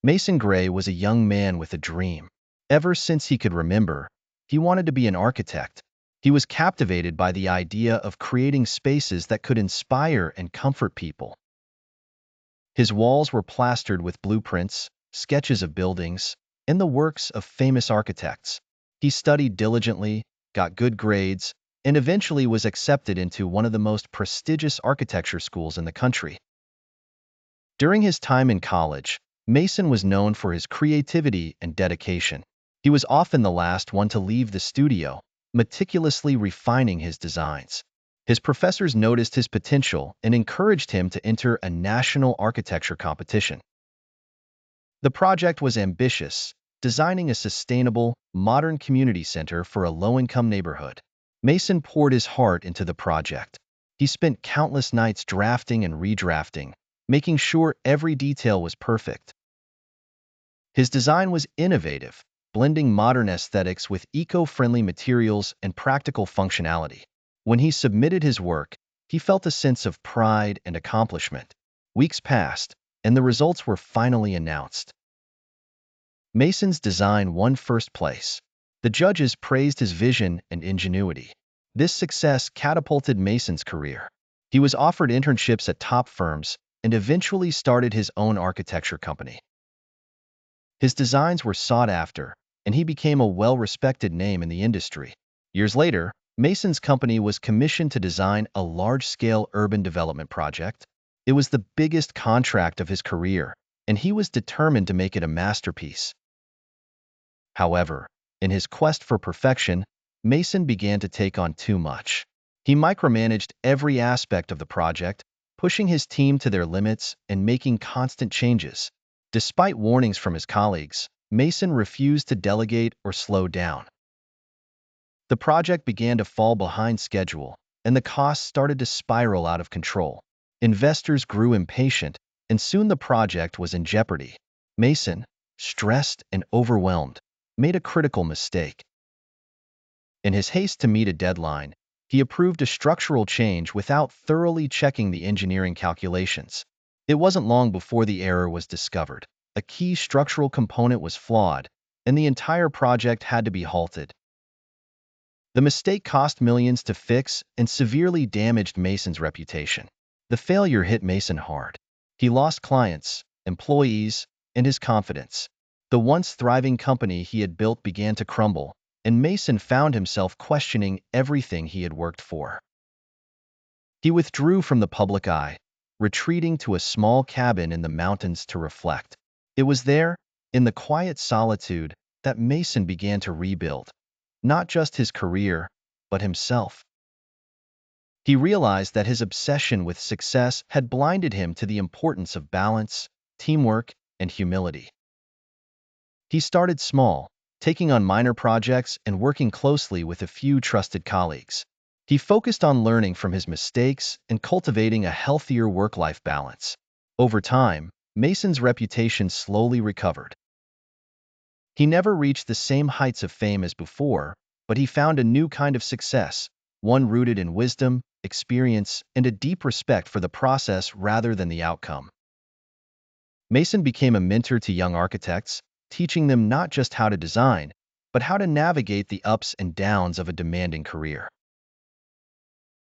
Mason Gray was a young man with a dream. Ever since he could remember, he wanted to be an architect. He was captivated by the idea of creating spaces that could inspire and comfort people. His walls were plastered with blueprints, sketches of buildings, and the works of famous architects. He studied diligently, got good grades, and eventually was accepted into one of the most prestigious architecture schools in the country. During his time in college, Mason was known for his creativity and dedication. He was often the last one to leave the studio, meticulously refining his designs. His professors noticed his potential and encouraged him to enter a national architecture competition. The project was ambitious, designing a sustainable, modern community center for a low-income neighborhood. Mason poured his heart into the project. He spent countless nights drafting and redrafting, making sure every detail was perfect. His design was innovative, blending modern aesthetics with eco-friendly materials and practical functionality. When he submitted his work, he felt a sense of pride and accomplishment. Weeks passed, and the results were finally announced. Mason's design won first place. The judges praised his vision and ingenuity. This success catapulted Mason's career. He was offered internships at top firms and eventually started his own architecture company. His designs were sought after, and he became a well-respected name in the industry. Years later, Mason's company was commissioned to design a large-scale urban development project. It was the biggest contract of his career, and he was determined to make it a masterpiece. However, in his quest for perfection, Mason began to take on too much. He micromanaged every aspect of the project, pushing his team to their limits and making constant changes. Despite warnings from his colleagues, Mason refused to delegate or slow down. The project began to fall behind schedule, and the costs started to spiral out of control. Investors grew impatient, and soon the project was in jeopardy. Mason, stressed and overwhelmed, made a critical mistake. In his haste to meet a deadline, he approved a structural change without thoroughly checking the engineering calculations. It wasn't long before the error was discovered. A key structural component was flawed, and the entire project had to be halted. The mistake cost millions to fix and severely damaged Mason's reputation. The failure hit Mason hard. He lost clients, employees, and his confidence. The once thriving company he had built began to crumble, and Mason found himself questioning everything he had worked for. He withdrew from the public eye, retreating to a small cabin in the mountains to reflect. It was there, in the quiet solitude, that Mason began to rebuild, not just his career, but himself. He realized that his obsession with success had blinded him to the importance of balance, teamwork, and humility. He started small, taking on minor projects and working closely with a few trusted colleagues. He focused on learning from his mistakes and cultivating a healthier work-life balance. Over time, Mason's reputation slowly recovered. He never reached the same heights of fame as before, but he found a new kind of success, one rooted in wisdom, experience, and a deep respect for the process rather than the outcome. Mason became a mentor to young architects, teaching them not just how to design, but how to navigate the ups and downs of a demanding career.